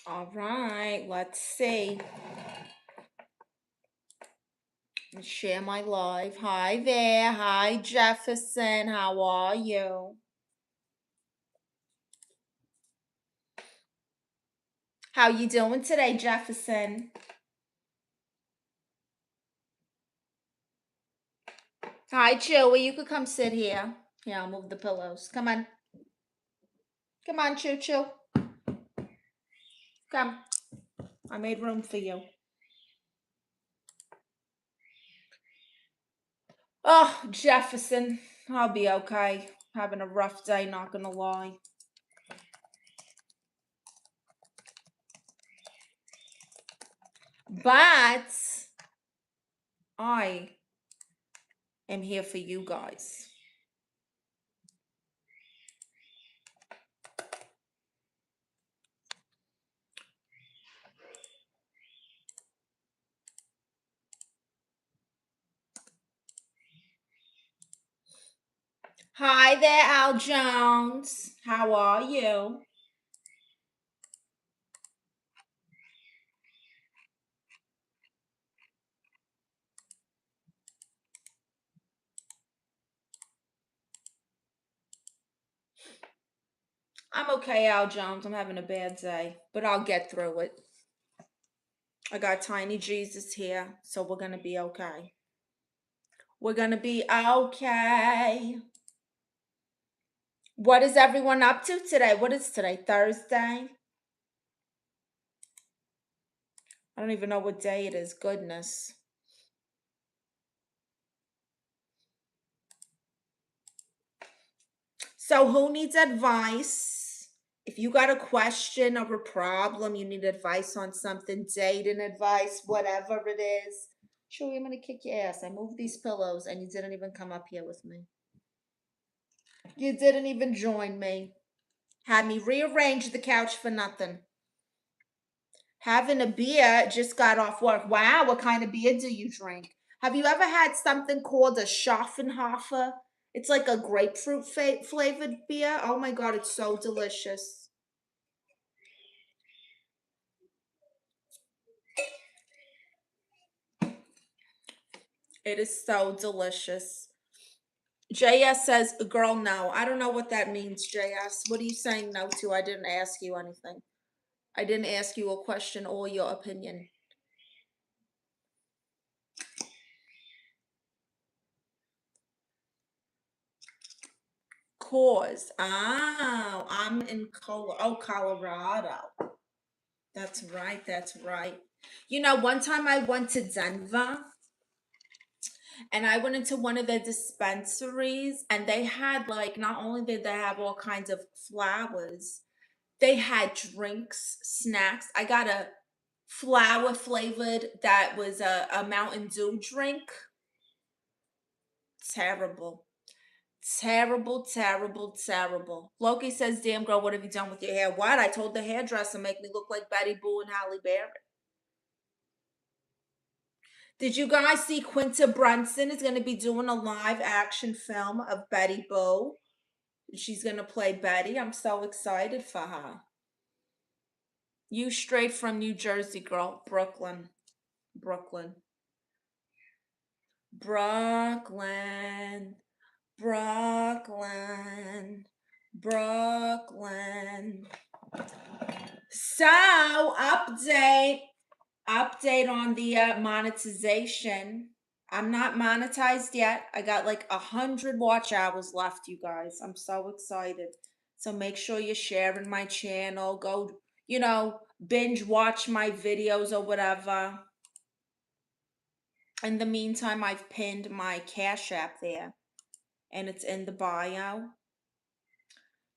All right, let's see. Let's share my live. Hi there. Hi, Jefferson. How are you? How you doing today, Jefferson? Hi, Chewy. You could come sit here. Yeah, I'll move the pillows. Come on. Come on, Choo Choo. Come. I made room for you. Oh, Jefferson. I'll be okay. Having a rough day, not gonna lie. But I am here for you guys. Hi there, Al Jones. How are you? I'm okay, Al Jones. I'm having a bad day, but I'll get through it. I got Tiny Jesus here, so we're gonna be okay. We're gonna be okay. What is everyone up to today? What is today? Thursday? I don't even know what day it is. Goodness. So, who needs advice? If you got a question or a problem, you need advice on something, dating advice, whatever it is. Sure, I'm gonna kick your ass. I moved these pillows and you didn't even come up here with me. You didn't even join me. Had me rearrange the couch for nothing. Having a beer, just got off work. Wow, what kind of beer do you drink? Have you ever had something called a Schaffenhofer? It's like a grapefruit flavored beer. Oh my God, it's so delicious. It is so delicious. JS says, girl, no. I don't know what that means, JS. What are you saying no to? I didn't ask you anything. I didn't ask you a question or your opinion. Cause. Oh, I'm in Colorado. That's right. That's right. You know, one time I went to Denver and I went into one of the dispensaries and they had like not only did they have all kinds of flowers, they had drinks, snacks. I got a flower flavored that was a Mountain Dew drink. Terrible. Terrible, terrible, terrible. Loki says, damn girl, what have you done with your hair? What? I told the hairdresser make me look like Betty Boo and Halle Berry. Did you guys see Quinta Brunson is going to be doing a live action film of Betty Boo? She's going to play Betty. I'm so excited for her. You straight from New Jersey, girl. Brooklyn. Brooklyn. Brooklyn. Brooklyn. Brooklyn. So, update on the monetization. I'm not monetized yet. I got like 100 watch hours left, you guys. I'm so excited. So make sure you're sharing my channel. Go, binge watch my videos or whatever. In the meantime, I've pinned my Cash App there and it's in the bio.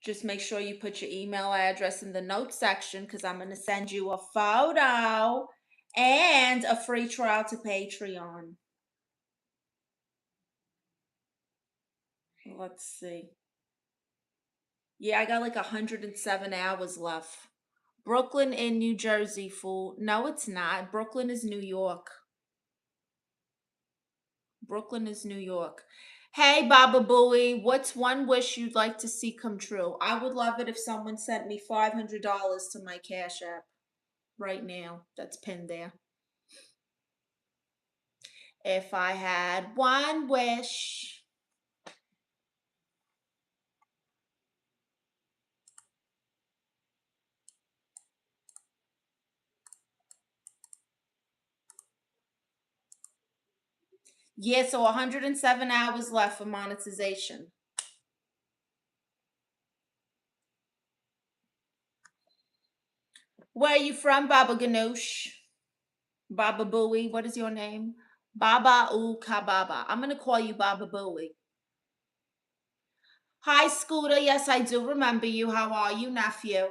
Just make sure you put your email address in the notes section because I'm going to send you a photo and a free trial to Patreon. Let's see. Yeah, I got like 107 hours left. Brooklyn in New Jersey, fool. No, it's not. Brooklyn is New York. Brooklyn is New York. Hey, Baba Booey, what's one wish you'd like to see come true? I would love it if someone sent me $500 to my Cash App. right now that's pinned there. If I had one wish. Yeah, so 107 hours left for monetization. Where are you from, Baba Ganoush? Baba Booey, what is your name? Baba U Kababa. I'm going to call you Baba Booey. Hi, Scooter. Yes, I do remember you. How are you, nephew?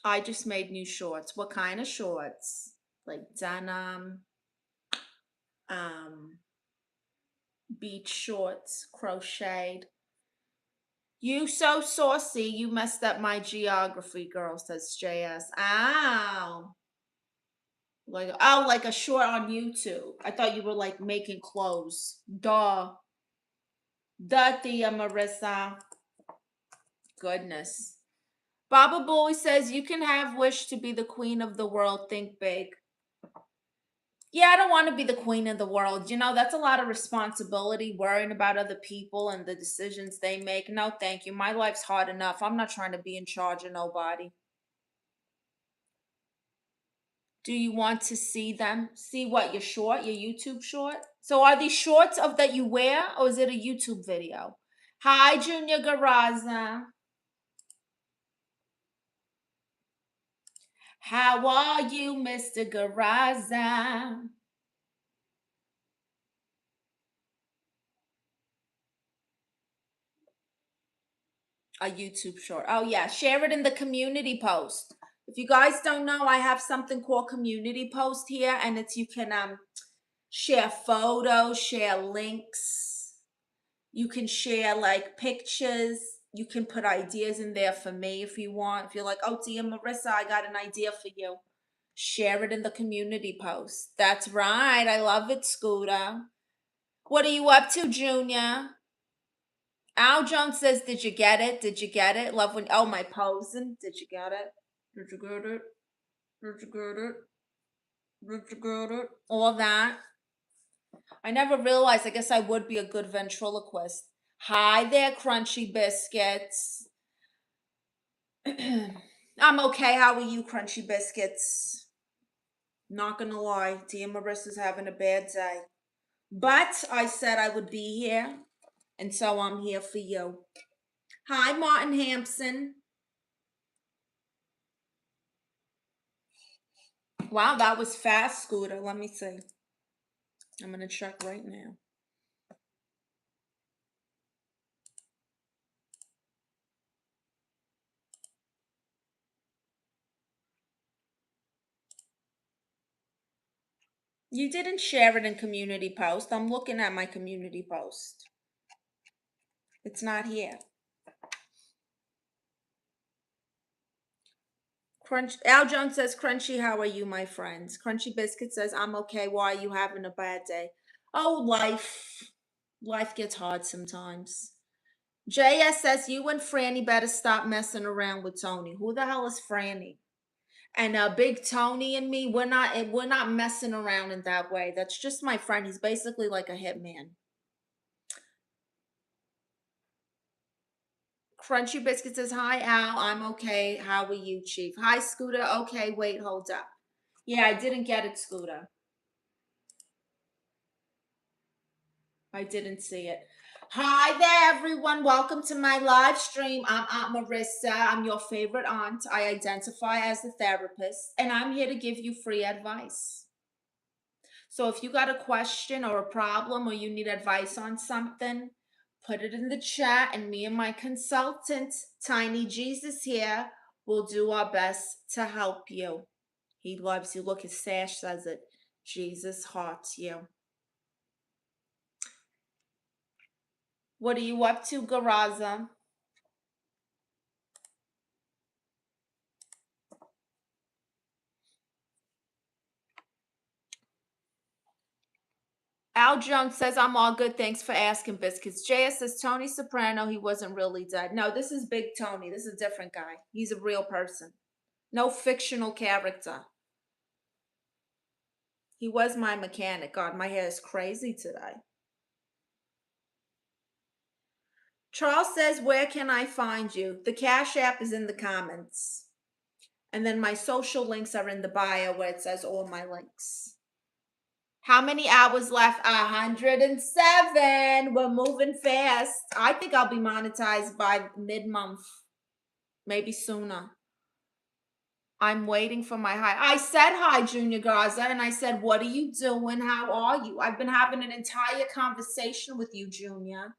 I just made new shorts. What kind of shorts? Like denim, um, beach shorts, crocheted. You so saucy, you messed up my geography, girl, says JS. Ow. Like a short on YouTube. I thought you were like making clothes. Duh. Duh, Tia Marissa. Goodness. Baba Boy says you can have wish to be the queen of the world. Think big. Yeah, I don't want to be the queen of the world. You know, that's a lot of responsibility, worrying about other people and the decisions they make. No, thank you. My life's hard enough. I'm not trying to be in charge of nobody. Do you want to see them? See what, your short, your YouTube short? So are these shorts of that you wear, or is it a YouTube video? Hi, Junior Garaza. How are you, Mr. Garaza? A YouTube short. Oh yeah, share it in the community post. If you guys don't know, I have something called community post here, and it's you can share photos, share links. You can share like pictures. You can put ideas in there for me if you want. If you're like, oh, dear Marissa, I got an idea for you. Share it in the community post. That's right. I love it, Scooter. What are you up to, Junior? Al Jones says, did you get it? Did you get it? Love when, oh, my posing. Did you get it? Did you get it? Did you get it? Did you get it? All that. I never realized, I guess I would be a good ventriloquist. Hi there, Crunchy Biscuits. I'm okay. How are you, Crunchy Biscuits? Not gonna lie, dear Marissa's having a bad day. But I said I would be here, and so I'm here for you. Hi, Martin Hampson. Wow, that was fast, Scooter. Let me see. I'm gonna check right now. You didn't share it in community post. I'm looking at my community post. It's not here. Crunch. Al Jones says, Crunchy, how are you, my friends? Crunchy Biscuit says, I'm okay. Why are you having a bad day? Oh, life. Life gets hard sometimes. JS says, you and Franny better stop messing around with Tony. Who the hell is Franny? And Big Tony and me, we're not messing around in that way. That's just my friend. He's basically like a hitman. Crunchy Biscuit says, hi, Al. I'm okay. How are you, Chief? Hi, Scooter. Okay, wait, hold up. Yeah, I didn't get it, Scooter. I didn't see it. Hi there, everyone. Welcome to my live stream. I'm Aunt Marissa. I'm your favorite aunt. I identify as a therapist, and I'm here to give you free advice. So if you got a question or a problem or you need advice on something, put it in the chat, and me and my consultant, Tiny Jesus here, will do our best to help you. He loves you. Look, his sash says it. Jesus hearts you. What are you up to, Garaza? Al Jones says, I'm all good. Thanks for asking, Biscuits. JS says, Tony Soprano, he wasn't really dead. No, this is Big Tony. This is a different guy. He's a real person. No fictional character. He was my mechanic. God, my hair is crazy today. Charles says, where can I find you? The Cash App is in the comments. And then my social links are in the bio where it says all my links. How many hours left? 107. We're moving fast. I think I'll be monetized by mid-month, maybe sooner. I'm waiting for my high. I said hi, Junior Gaza, and I said, what are you doing? How are you? I've been having an entire conversation with you, Junior.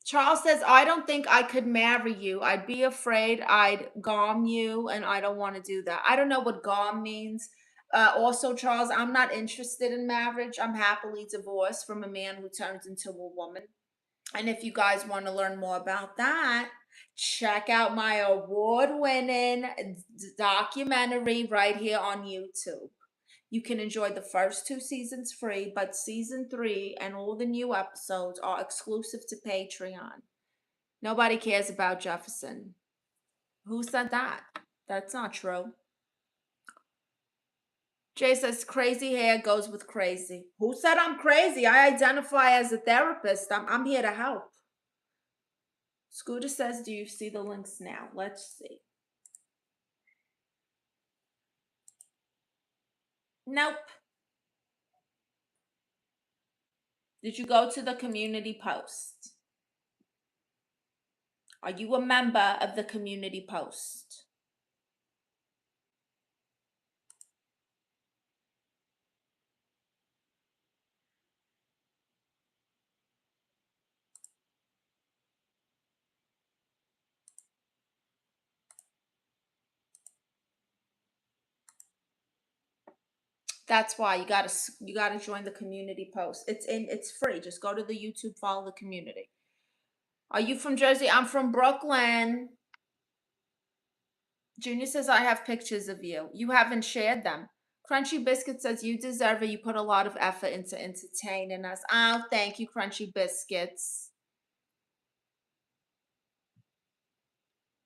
Charles says, I don't think I could marry you. I'd be afraid I'd gom you, and I don't want to do that. I don't know what gom means. Also, Charles, I'm not interested in marriage. I'm happily divorced from a man who turns into a woman. And if you guys want to learn more about that, check out my award-winning documentary right here on YouTube. You can enjoy the first 2 seasons free, but season 3 and all the new episodes are exclusive to Patreon. Nobody cares about Jefferson. Who said that? That's not true. Jay says crazy hair goes with crazy. Who said I'm crazy? I identify as a therapist. I'm here to help. Scooter says, do you see the links now? Let's see. Nope. Did you go to the community post? Are you a member of the community post? That's why you gotta join the community post. It's free. Just go to the YouTube, follow the community. Are you from Jersey? I'm from Brooklyn. Junior says I have pictures of you. You haven't shared them. Crunchy Biscuit says you deserve it. You put a lot of effort into entertaining us. Oh, thank you, Crunchy Biscuits.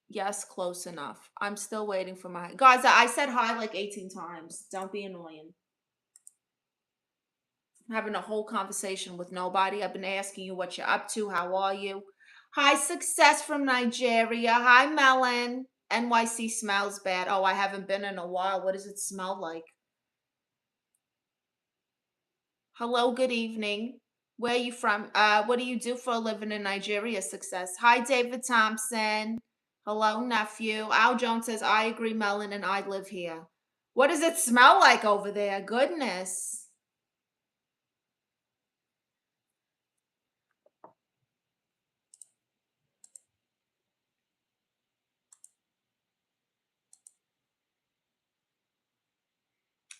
Yes, close enough. I'm still waiting for my guys. I said hi like 18 times. Don't be annoying. I'm having a whole conversation with nobody. I've been asking you what you're up to. How are you? Hi, Success from Nigeria. Hi, Melon. NYC smells bad. Oh, I haven't been in a while. What does it smell like? Hello, good evening. Where are you from? What do you do for a living in Nigeria? Success. Hi, David Thompson. Hello, nephew. Al Jones says, I agree, Melon, and I live here. What does it smell like over there? Goodness.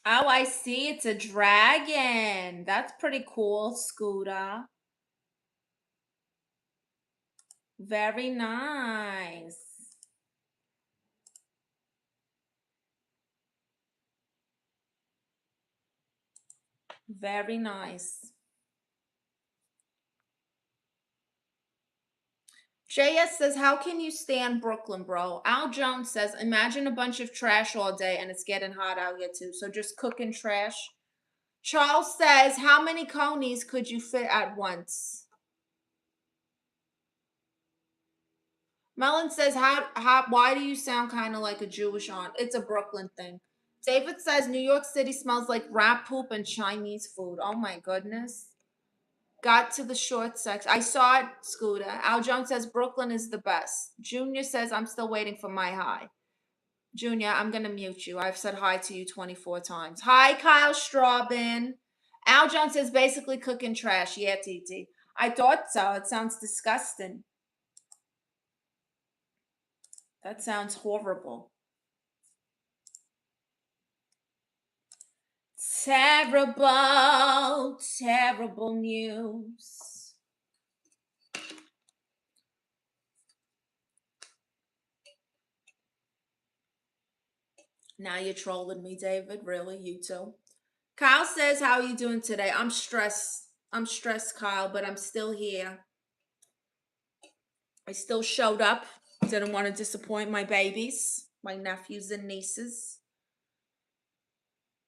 Oh, I see. It's a dragon. That's pretty cool, Scooter. Very nice. Very nice. JS says, how can you stand Brooklyn, bro? Al Jones says, imagine a bunch of trash all day and it's getting hot out here too. So just cooking trash. Charles says, how many conies could you fit at once? Melon says, why do you sound kind of like a Jewish aunt? It's a Brooklyn thing. David says, New York City smells like rat poop and Chinese food. Oh my goodness. Got to the short section. I saw it, Scooter. Al Jones says, Brooklyn is the best. Junior says, I'm still waiting for my high. Junior, I'm going to mute you. I've said hi to you 24 times. Hi, Kyle Straubin. Al Jones says, basically cooking trash. Yeah, TT. I thought so. It sounds disgusting. That sounds horrible. Terrible, terrible news. Now you're trolling me, David. Really? You too? Kyle says, how are you doing today? I'm stressed. I'm stressed, Kyle, but I'm still here. I still showed up. Didn't want to disappoint my babies, my nephews and nieces.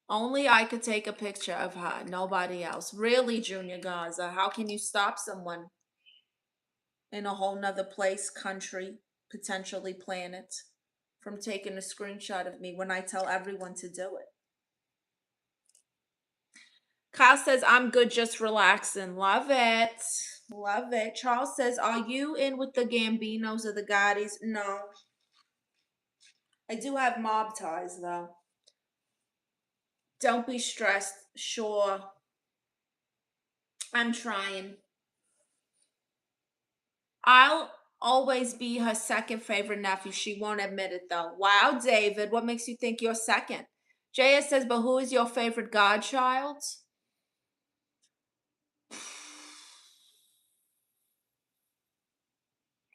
Only I could take a picture of her, nobody else. Really, Junior Gaza, how can you stop someone in a whole nother place, country, potentially planet, from taking a screenshot of me when I tell everyone to do it? Kyle says, I'm good, just relaxing. Love it. Love it. Charles says, are you in with the Gambinos or the Gottis? No. I do have mob ties, though. Don't be stressed. Sure. I'm trying. I'll always be her second favorite nephew. She won't admit it, though. Wow, David, what makes you think you're second? JS says, but who is your favorite godchild?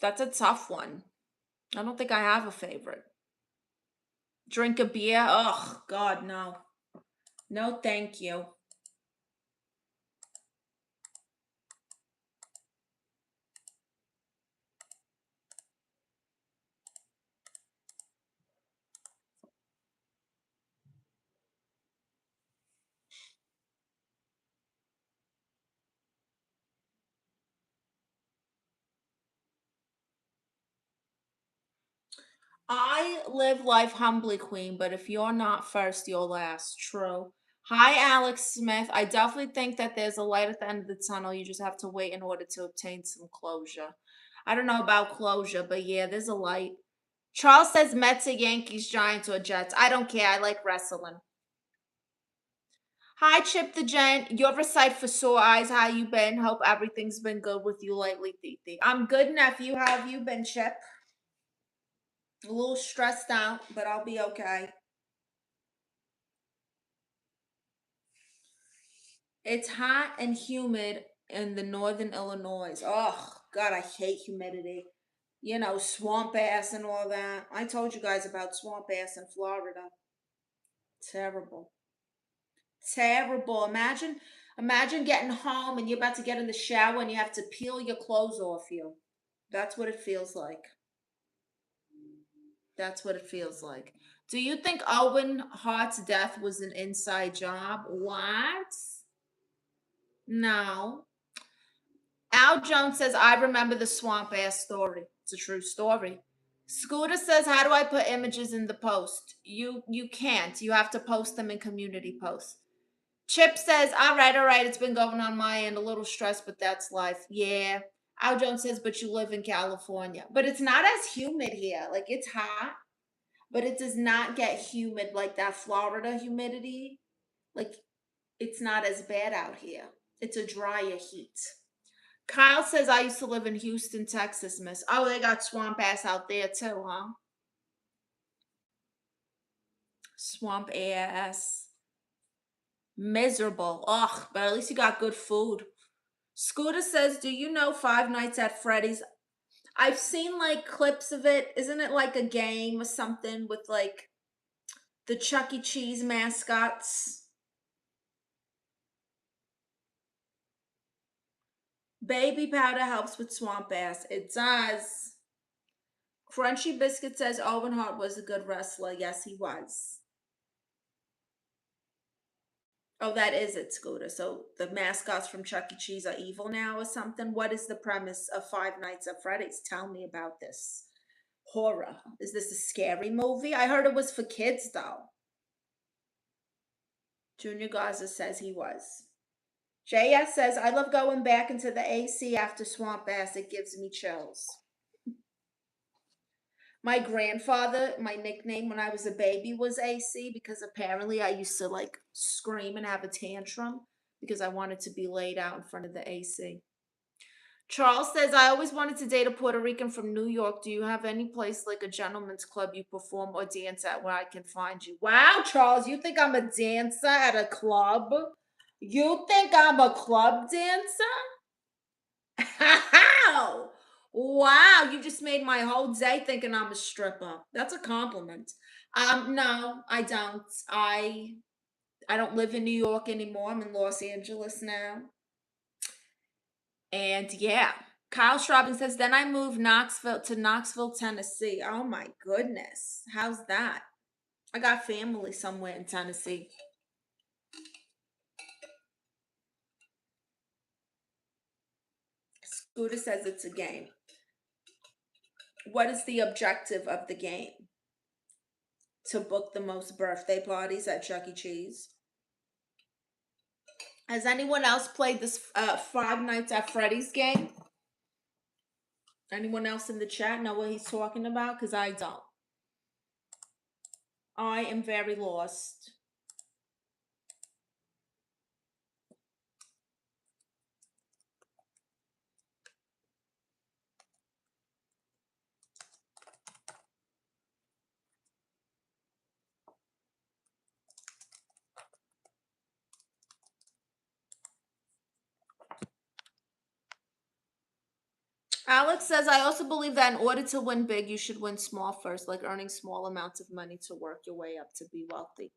That's a tough one. I don't think I have a favorite. Drink a beer? Oh, God, no. No, thank you. I live life humbly, Queen, but if you're not first, you're last. True. Hi, Alex Smith. I definitely think that there's a light at the end of the tunnel. You just have to wait in order to obtain some closure. I don't know about closure, but yeah, there's a light. Charles says Mets or Yankees, Giants or Jets. I don't care. I like wrestling. Hi, Chip the Gent. You're a sight for sore eyes. How you been? Hope everything's been good with you lately, Titi. I'm good, nephew. How have you been, Chip? A little stressed out, but I'll be okay. It's hot and humid in the northern Illinois. Oh, God, I hate humidity. You know, swamp ass and all that. I told you guys about swamp ass in Florida. Terrible. Terrible. Imagine getting home and you're about to get in the shower and you have to peel your clothes off you. That's what it feels like. That's what it feels like. Do you think Owen Hart's death was an inside job? What? No. Al Jones says, I remember the swamp ass story. It's a true story. Scooter says, how do I put images in the post? You can't. You have to post them in community posts. Chip says, all right, it's been going on my end, a little stressed, but that's life. Yeah. Al Jones says, but you live in California. But it's not as humid here. Like, it's hot, but it does not get humid like that Florida humidity. Like, it's not as bad out here. It's a drier heat. Kyle says, I used to live in Houston, Texas, miss. Oh, they got swamp ass out there too, huh? Swamp ass. Miserable. Ugh, but at least you got good food. Scooter says, do you know Five Nights at Freddy's? I've seen like clips of it. Isn't it like a game or something with like the Chuck E. Cheese mascots? Baby powder helps with swamp ass. It does. Crunchy Biscuit says Owen Hart was a good wrestler. Yes, he was. Oh, that is it, Scooter. So the mascots from Chuck E. Cheese are evil now or something? What is the premise of Five Nights at Freddy's? Tell me about this. Horror. Is this a scary movie? I heard it was for kids, though. Junior Gaza says he was. JS says, I love going back into the AC after Swamp Ass. It gives me chills. My grandfather, my nickname when I was a baby was AC because apparently I used to like scream and have a tantrum because I wanted to be laid out in front of the AC. Charles says, I always wanted to date a Puerto Rican from New York. Do you have any place like a gentleman's club you perform or dance at where I can find you? Wow, Charles, you think I'm a dancer at a club? You think I'm a club dancer? How? Wow, you just just made my whole day thinking I'm a stripper. That's a compliment. No, I don't. I don't live in New York anymore. I'm in Los Angeles now. And yeah, Kyle Straubing says, then I moved Knoxville, Tennessee. Oh my goodness. How's that? I got family somewhere in Tennessee. Scooter says it's a game. What is the objective of the game? To book the most birthday parties at Chuck E. Cheese. Has anyone else played this Five Nights at Freddy's game? Anyone else in the chat know what he's talking about? Because I don't. I am very lost. Alex says, I also believe that in order to win big, you should win small first, like earning small amounts of money to work your way up to be wealthy.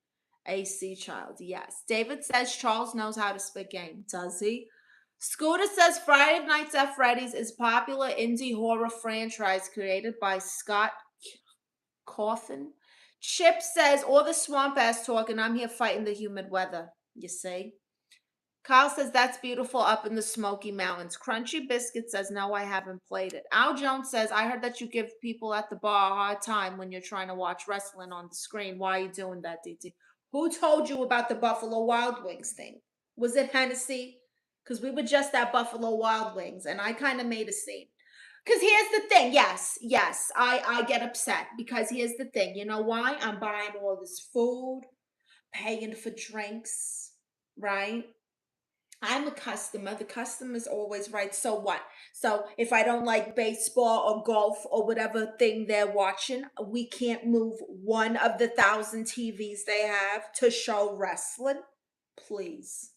AC Child, yes. David says Charles knows how to spit game. Does he? Scooter says Friday Nights at Freddy's is popular indie horror franchise created by Scott Cawthon. Chip says all the swamp ass talk and I'm here fighting the humid weather. You see? Kyle says that's beautiful up in the Smoky Mountains. Crunchy Biscuit says no, I haven't played it. Al Jones says I heard that you give people at the bar a hard time when you're trying to watch wrestling on the screen. Why are you doing that, DT? Who told you about the Buffalo Wild Wings thing? Was it Hennessy? Because we were just at Buffalo Wild Wings and I kind of made a scene. Because here's the thing. Yes, I get upset because here's the thing. You know why? I'm buying all this food, paying for drinks, right? I'm a customer. The customer's always right. So what? So if I don't like baseball or golf or whatever thing they're watching, we can't move one of the 1,000 TVs they have to show wrestling? Please.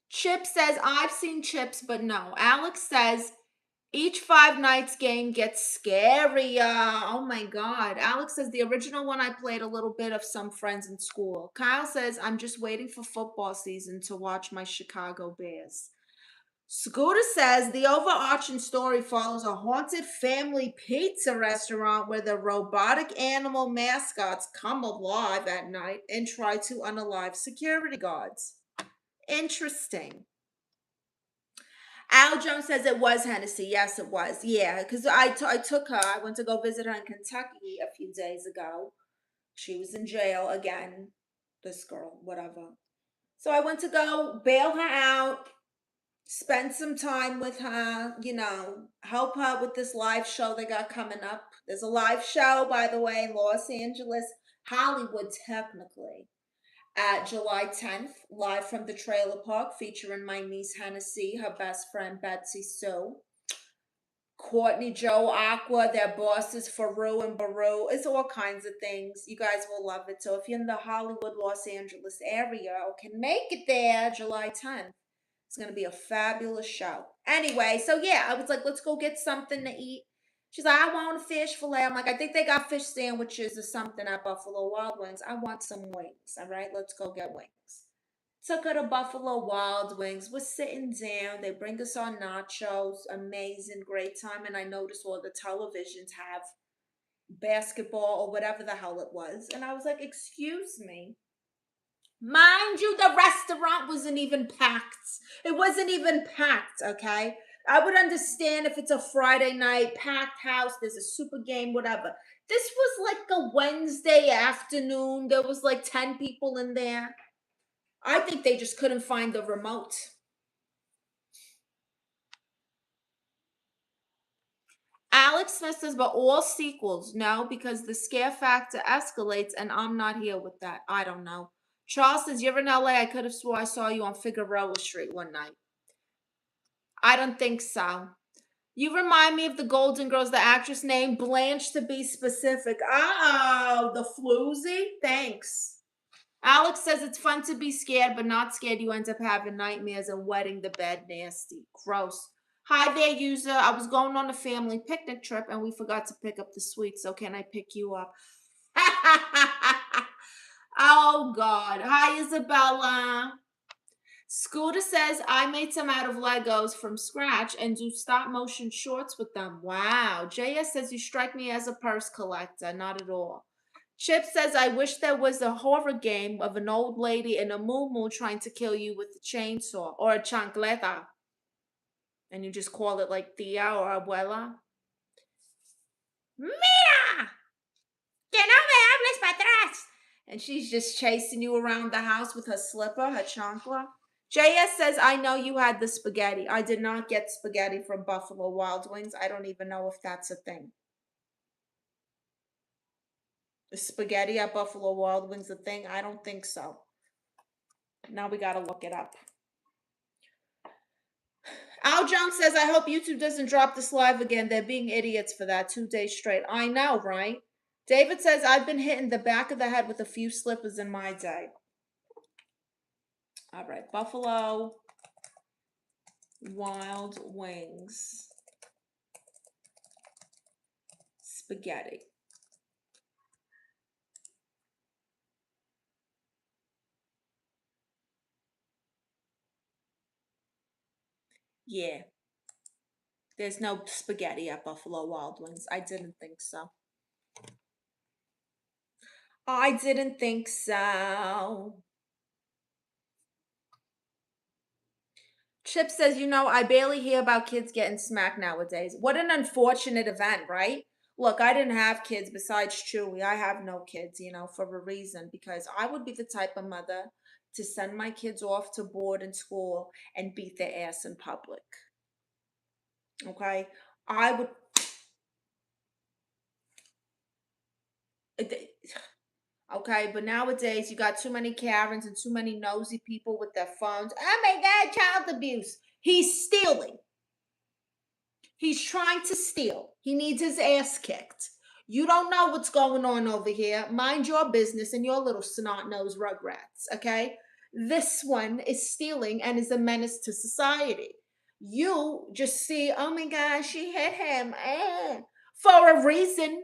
Chip says, I've seen Chips, but no. Alex says, each Five Nights game gets scarier. Oh my God. Alex says, the original one I played a little bit of some friends in school. Kyle says, I'm just waiting for football season to watch my Chicago Bears. Scooter says, the overarching story follows a haunted family pizza restaurant where the robotic animal mascots come alive at night and try to unalive security guards. Interesting. Al Jones says it was Hennessy. Yes, it was. Yeah, because I took her. I went to go visit her in Kentucky a few days ago. She was in jail again. This girl, whatever. So I went to go bail her out, spend some time with her, help her with this live show they got coming up. There's a live show, by the way, in Los Angeles, Hollywood, technically, at July 10th, live from the trailer park, featuring my niece Hennessy, her best friend Betsy Sue, Courtney, Joe, Aqua, their bosses Faru and Baru. It's all kinds of things. You guys will love it. So if you're in the Hollywood, Los Angeles area or can make it there July 10th, it's going to be a fabulous show. Anyway, so yeah, I was like, let's go get something to eat. She's like, I want a fish fillet. I'm like, I think they got fish sandwiches or something at Buffalo Wild Wings. I want some wings. All right, let's go get wings. Took her to Buffalo Wild Wings. We're sitting down. They bring us our nachos. Amazing, great time. And I noticed all the televisions have basketball or whatever the hell it was. And I was like, excuse me. Mind you, the restaurant wasn't even packed. It wasn't even packed, okay? I would understand if it's a Friday night, packed house, there's a super game, whatever. This was like a Wednesday afternoon. There was like 10 people in there. I think they just couldn't find the remote. Alex Smith says, but all sequels, no, because the scare factor escalates and I'm not here with that. I don't know. Charles says, you're in LA. I could have swore I saw you on Figueroa Street one night. I don't think so. You remind me of the Golden Girls, the actress named Blanche to be specific. Oh, the floozy? Thanks. Alex says it's fun to be scared, but not scared. You end up having nightmares and wetting the bed nasty. Gross. Hi there, user. I was going on a family picnic trip and we forgot to pick up the sweets. So can I pick you up? Oh God. Hi, Isabella. Scooter says I made some out of Legos from scratch and do stop motion shorts with them. Wow. JS says you strike me as a purse collector. Not at all. Chip says I wish there was a horror game of an old lady in a moo trying to kill you with a chainsaw or a chancleta. And you just call it like tia or abuela. Mira! Que no me hables para atrás! And she's just chasing you around the house with her slipper, her chancla. JS says, I know you had the spaghetti. I did not get spaghetti from Buffalo Wild Wings. I don't even know if that's a thing. Is spaghetti at Buffalo Wild Wings a thing? I don't think so. Now we got to look it up. Al Jones says, I hope YouTube doesn't drop this live again. They're being idiots for that 2 days straight. I know, right? David says, I've been hit in the back of the head with a few slippers in my day. All right, Buffalo Wild Wings spaghetti. Yeah. There's no spaghetti at Buffalo Wild Wings. I didn't think so. I didn't think so. Chip says, I barely hear about kids getting smacked nowadays. What an unfortunate event, right? Look, I didn't have kids besides Chewy. I have no kids, for a reason, because I would be the type of mother to send my kids off to board in school and beat their ass in public. Okay? I would. Okay, but nowadays you got too many Karens and too many nosy people with their phones. Oh my God, child abuse. He's stealing. He's trying to steal. He needs his ass kicked. You don't know what's going on over here. Mind your business and your little snot-nosed rugrats, okay? This one is stealing and is a menace to society. You just see, oh my gosh, she hit him. For a reason,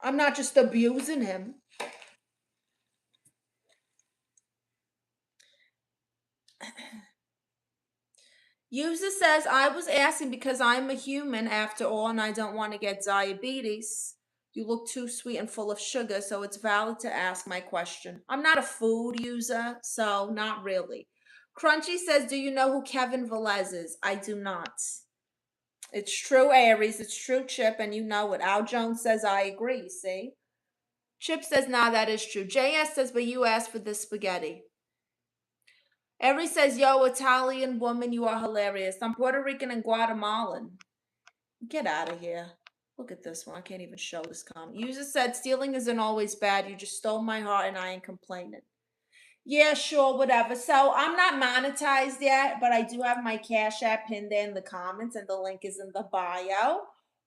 I'm not just abusing him. User says, I was asking because I'm a human after all and I don't want to get diabetes. You look too sweet and full of sugar, so it's valid to ask my question. I'm not a food user, so not really. Crunchy says, do you know who Kevin Velez is? I do not. It's true, Aries. It's true, Chip, and you know it. Al Jones says, I agree, see? Chip says, nah, that is true. JS says, but you asked for the spaghetti. Aries says, yo, Italian woman, you are hilarious. I'm Puerto Rican and Guatemalan. Get out of here. Look at this one. I can't even show this comment. User said, stealing isn't always bad. You just stole my heart and I ain't complaining. Yeah, sure, whatever. So I'm not monetized yet, but I do have my Cash App pinned there in the comments and the link is in the bio.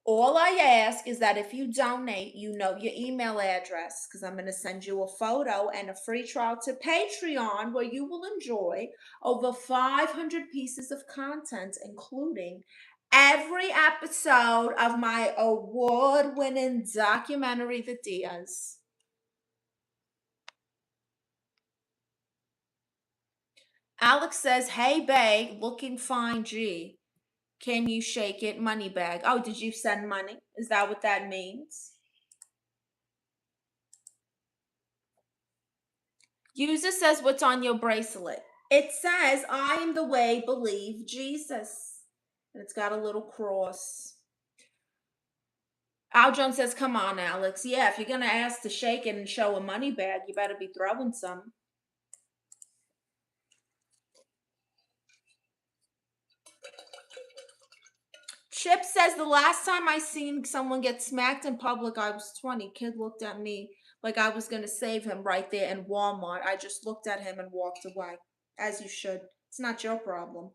All I ask is that if you donate, you know your email address because I'm going to send you a photo and a free trial to Patreon where you will enjoy over 500 pieces of content, including every episode of my award-winning documentary, The Diaz. Alex says, hey, babe, looking fine, G. Can you shake it? Money bag. Oh, did you send money? Is that what that means? User says, what's on your bracelet? It says, I am the way, believe Jesus. And it's got a little cross. Al Jones says, come on, Alex. Yeah, if you're going to ask to shake it and show a money bag, you better be throwing some. Chip says, the last time I seen someone get smacked in public, I was 20. Kid looked at me like I was going to save him right there in Walmart. I just looked at him and walked away, as you should. It's not your problem.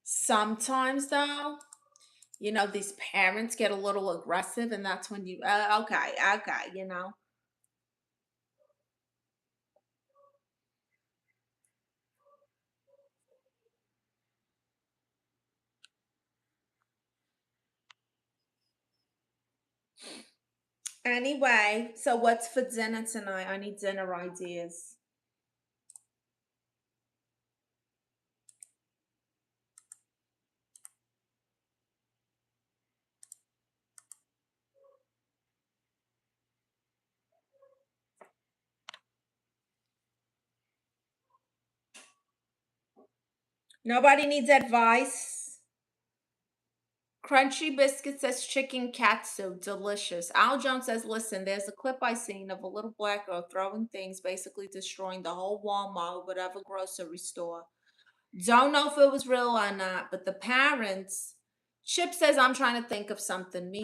Sometimes, though, these parents get a little aggressive, and that's when okay, Anyway, so what's for dinner tonight? I need dinner ideas. Nobody needs advice. Crunchy Biscuit says chicken katsu, delicious. Al Jones says, listen, there's a clip I seen of a little black girl throwing things, basically destroying the whole Walmart or whatever grocery store. Don't know if it was real or not, but the parents, Chip says, I'm trying to think of something. Me